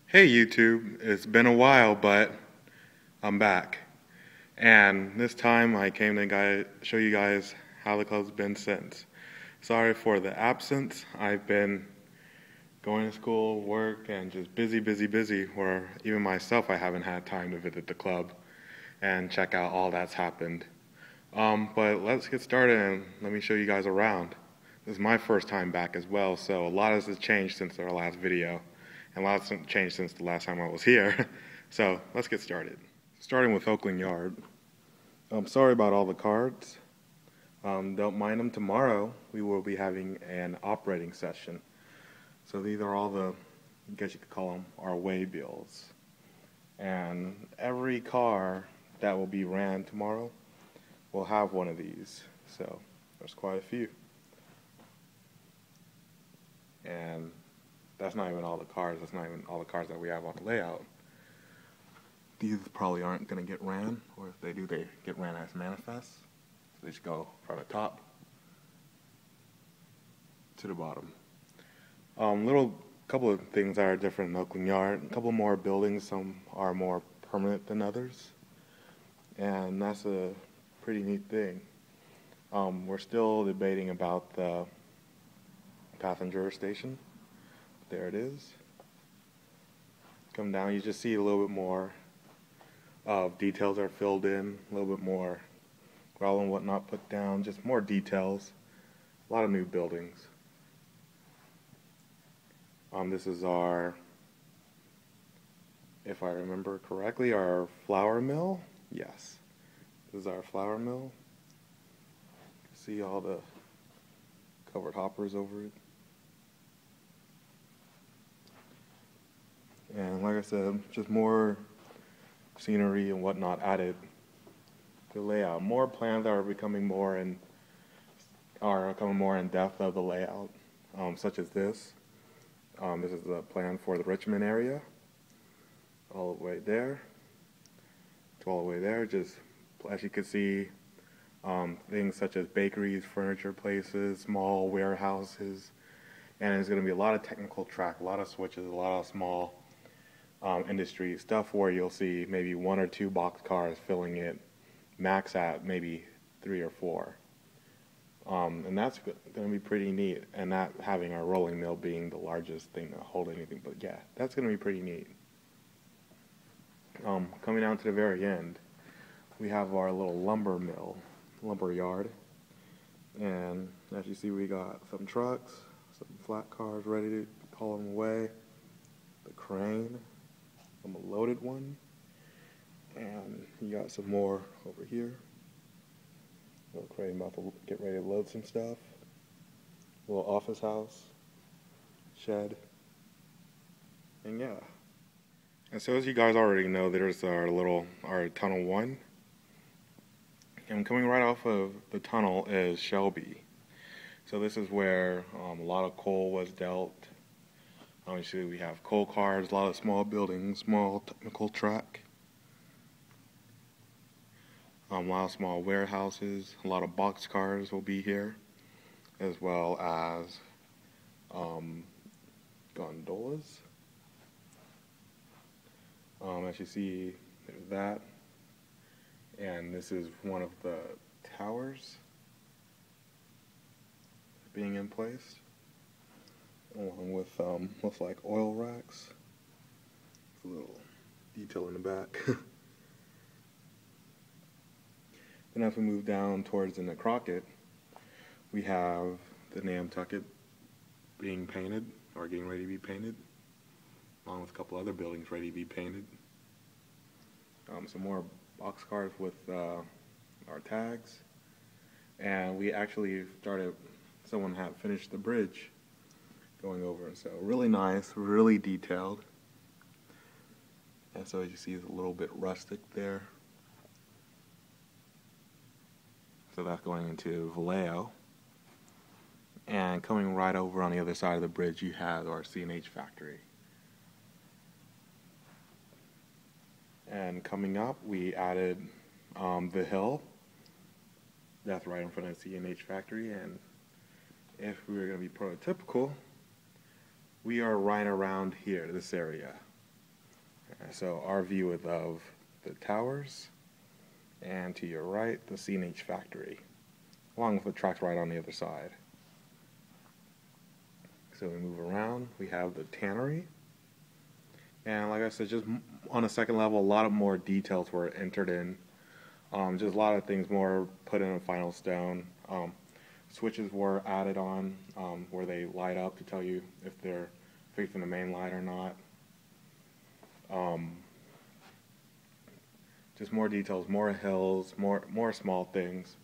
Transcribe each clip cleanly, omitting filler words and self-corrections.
Hey YouTube, it's been a while, but I'm back. And this time I came to show you guys how the club's been since. Sorry for the absence. I've been going to school, work, and just busy, busy, busy, where even myself I haven't had time to visit the club and check out all that's happened. But let's get started and let me show you guys around. This is my first time back as well, so a lot has changed since our last video, and a lot has changed since the last time I was here. So let's get started. Starting with Oakland Yard. I'm sorry about all the cards. Don't mind them. Tomorrow we will be having an operating session. So these are all the, I guess you could call them, our way bills. And every car that will be ran tomorrow will have one of these. So there's quite a few. And that's not even all the cars. That's not even all the cars that we have on the layout. These probably aren't going to get ran, or if they do, they get ran as manifests. So they just go from the top to the bottom. Couple of things that are different in Oakland Yard. A couple more buildings. Some are more permanent than others, and that's a pretty neat thing. We're still debating about the passenger station. There it is. Come down, you just see a little bit more details are filled in, a little bit more gravel and whatnot put down, just more details. A lot of new buildings. This is our, if I remember correctly, our flour mill. Yes, this is our flour mill. See all the covered hoppers over it. And like I said, just more scenery and whatnot added to the layout. More plans are becoming more in depth of the layout, such as this. This is the plan for the Richmond area, all the way there to all the way there. Just as you can see, things such as bakeries, furniture places, small warehouses, and there's going to be a lot of technical track, a lot of switches, a lot of small industry stuff where you'll see maybe one or two box cars filling it, max at maybe 3 or 4. And that's going to be pretty neat, and not having our rolling mill being the largest thing to hold anything, but yeah, that's going to be pretty neat. Coming down to the very end, we have our little lumber yard, and as you see, we got some trucks, some flat cars ready to haul them away, the crane, a loaded one, and you got some more over here. Little crane about to get ready to load some stuff. Little office house, shed, and yeah. And so as you guys already know, there's our tunnel 1. And coming right off of the tunnel is Shelby. So this is where a lot of coal was dealt. Obviously we have coal cars, a lot of small buildings, small technical track. A lot of small warehouses, a lot of box cars will be here, as well as gondolas. As you see, there's that, and this is one of the towers being in place, along with looks like oil racks. A little detail in the back. Then as we move down towards the Crockett, we have the Nantucket being painted, or getting ready to be painted, along with a couple other buildings ready to be painted. Some more boxcars with our tags. And we actually someone had finished the bridge going over, so really nice, really detailed. And so as you see, it's a little bit rustic there. So that's going into Vallejo. And coming right over on the other side of the bridge, you have our C&H factory. And coming up, we added the hill. That's right in front of the C&H factory. And if we were going to be prototypical, we are right around here, this area. So our view of the towers, and to your right, the C&H factory, along with the tracks right on the other side. So we move around, we have the tannery, and like I said, just on a second level, a lot of more details were entered in. Just a lot of things more put in a final stone. Switches were added on where they light up to tell you if they're facing the main light or not. Just more details, more hills, more small things.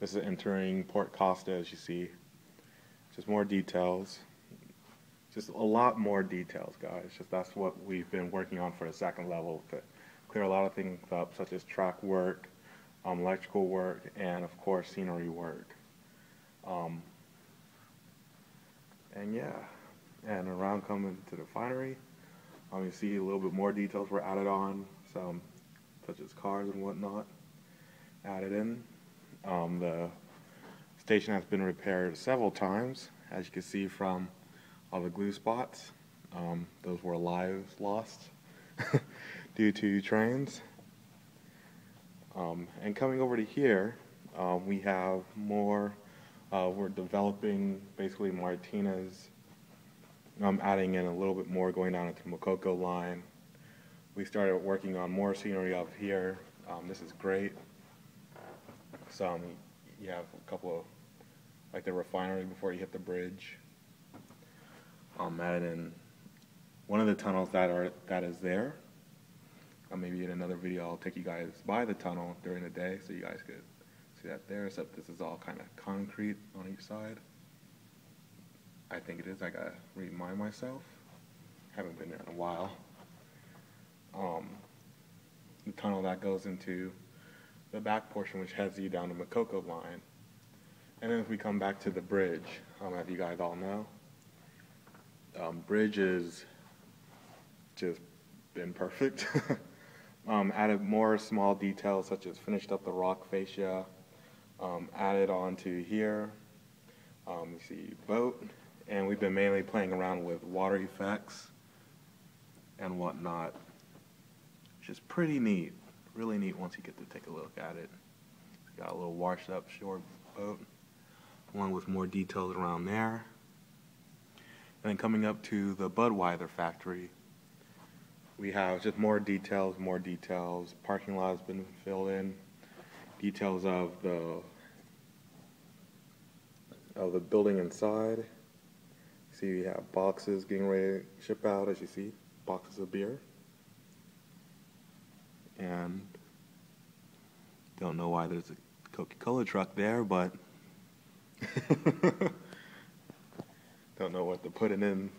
This is entering Port Costa, as you see. Just more details. Just a lot more details, guys. Just that's what we've been working on for the second level to clear a lot of things up, such as track work, electrical work, and of course scenery work. And yeah, and around coming to the refinery, you see a little bit more details were added on, some such as cars and whatnot added in. The station has been repaired several times, as you can see from all the glue spots. Those were lives lost due to trains. And coming over to here, we have more, we're developing basically Martinez, adding in a little bit more going down into Makoko line. We started working on more scenery up here. This is great. You have a couple of, like the refinery before you hit the bridge. Added in one of the tunnels that is there. Maybe in another video I'll take you guys by the tunnel during the day so you guys could see that there, except this is all kind of concrete on each side. I think it is. I gotta remind myself. Haven't been there in a while. The tunnel that goes into the back portion, which heads you down to Makoko line. And then if we come back to the bridge, as you guys all know, bridge is just been perfect. Added more small details such as finished up the rock fascia, added onto here. You see boat, and we've been mainly playing around with water effects and whatnot. Just pretty neat, really neat once you get to take a look at it. It's got a little washed up shore boat, along with more details around there. And then coming up to the Budweiser factory, we have just more details, Parking lot has been filled in. Details of the building inside. See, we have boxes getting ready to ship out, as you see, boxes of beer. And don't know why there's a Coca-Cola truck there, but don't know what to put in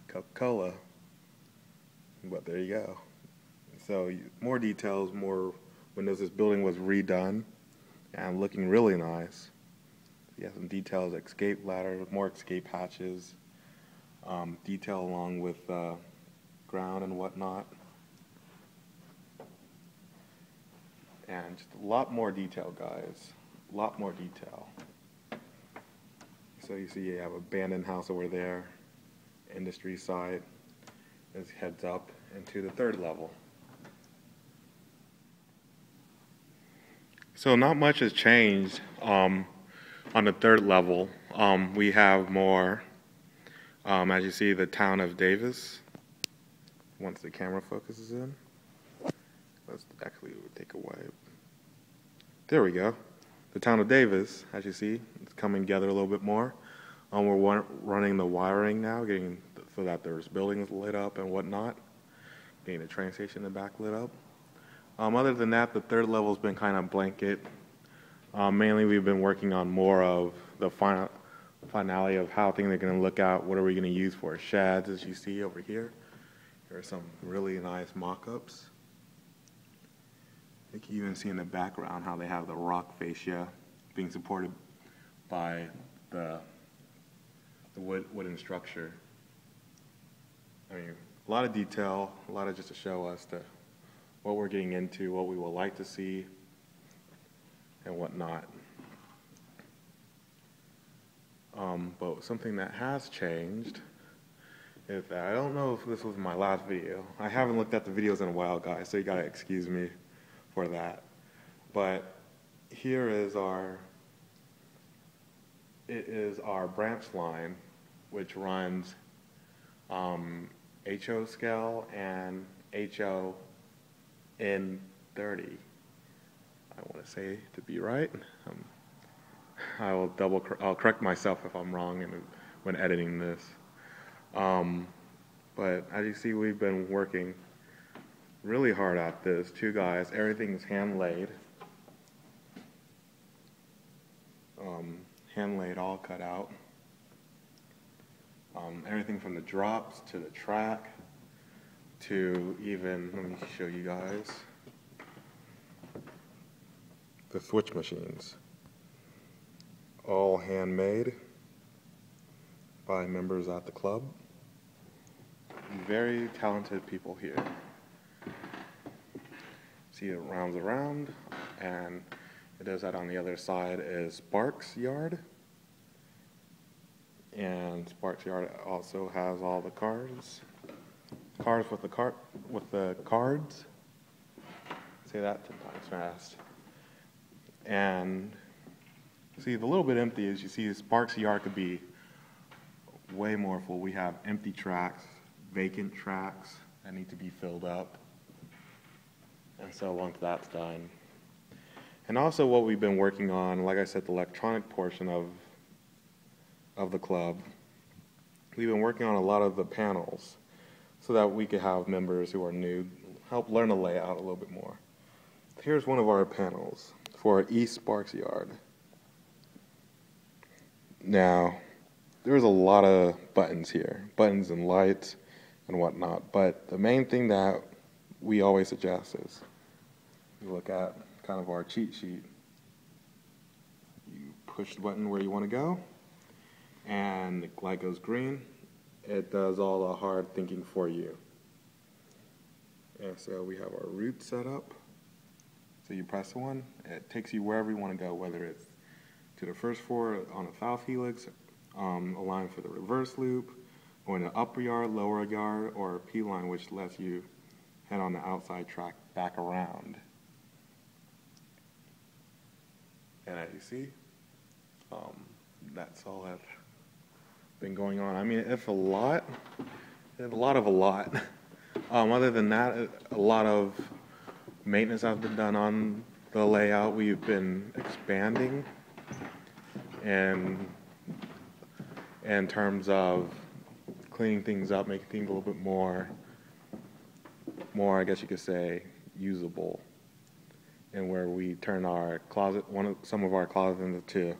Coca-Cola. But there you go. So more details, more windows. This building was redone and looking really nice. You have some details, escape ladder, more escape hatches, detail along with ground and whatnot. And just a lot more detail, guys. A lot more detail. So you see you have abandoned house over there, industry site. This heads up into the third level. So not much has changed on the third level. We have more, as you see, the town of Davis. Once the camera focuses in. Let's actually take away. There we go. The town of Davis, as you see, it's coming together a little bit more. We're running the wiring now, getting so that there's buildings lit up and whatnot. Getting the train station in the back lit up. Other than that, the third level's been kind of blanket. Mainly, we've been working on more of the finality of how things are going to look out. What are we going to use for shads, as you see over here. Here are some really nice mock-ups. You can even see in the background how they have the rock fascia being supported by the wooden structure. I mean, a lot of detail, a lot of just to show us what we're getting into, what we would like to see, and whatnot. But something that has changed I don't know if this was my last video. I haven't looked at the videos in a while, guys, so you gotta excuse me for that. But here is our branch line, which runs HO scale and HO in 30. I want to say to be right. I'll correct myself if I'm wrong when editing this. But as you see, we've been working really hard at this. 2 guys, everything's hand laid. Hand laid, all cut out. Everything from the drops to the track to even, let me show you guys, the switch machines. All handmade by members at the club. Very talented people here. See, it rounds around, and it does that on the other side is Sparks Yard. And Sparks Yard also has all the cars with the cards. Say that 10 times fast. And see, the little bit empty is, you see, Sparks Yard could be way more full. We have empty tracks, vacant tracks that need to be filled up. And so once that's done. And also what we've been working on, like I said, the electronic portion of the club, we've been working on a lot of the panels so that we could have members who are new help learn the layout a little bit more. Here's one of our panels for East Sparks Yard. Now, there's a lot of buttons here, buttons and lights and whatnot, but the main thing that we always suggest is you look at kind of our cheat sheet. You push the button where you want to go, and the light goes green. It does all the hard thinking for you. And so we have our route set up. So you press one, it takes you wherever you want to go, whether it's to the first floor on a south helix, a line for the reverse loop, going to upper yard, lower yard, or a P line, which lets you head on the outside track back around. And as you see, that's all that's been going on. I mean, it's a lot. Other than that, a lot of maintenance has been done on the layout. We've been expanding, and in terms of cleaning things up, making things a little bit more, I guess you could say, usable. And where we turn our closet, some of our closets into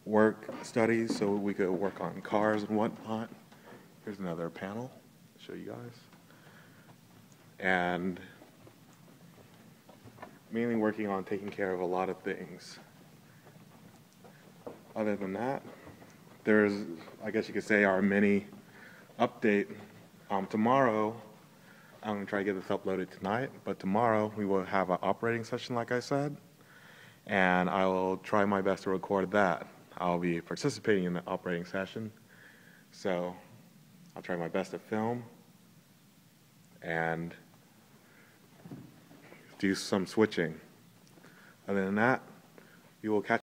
work studies, so we could work on cars and whatnot. Here's another panel to show you guys. And mainly working on taking care of a lot of things. Other than that, there's, I guess you could say, our mini update. Tomorrow, I'm going to try to get this uploaded tonight, but tomorrow we will have an operating session, like I said, and I will try my best to record that. I'll be participating in the operating session, so I'll try my best to film and do some switching. Other than that, you will catch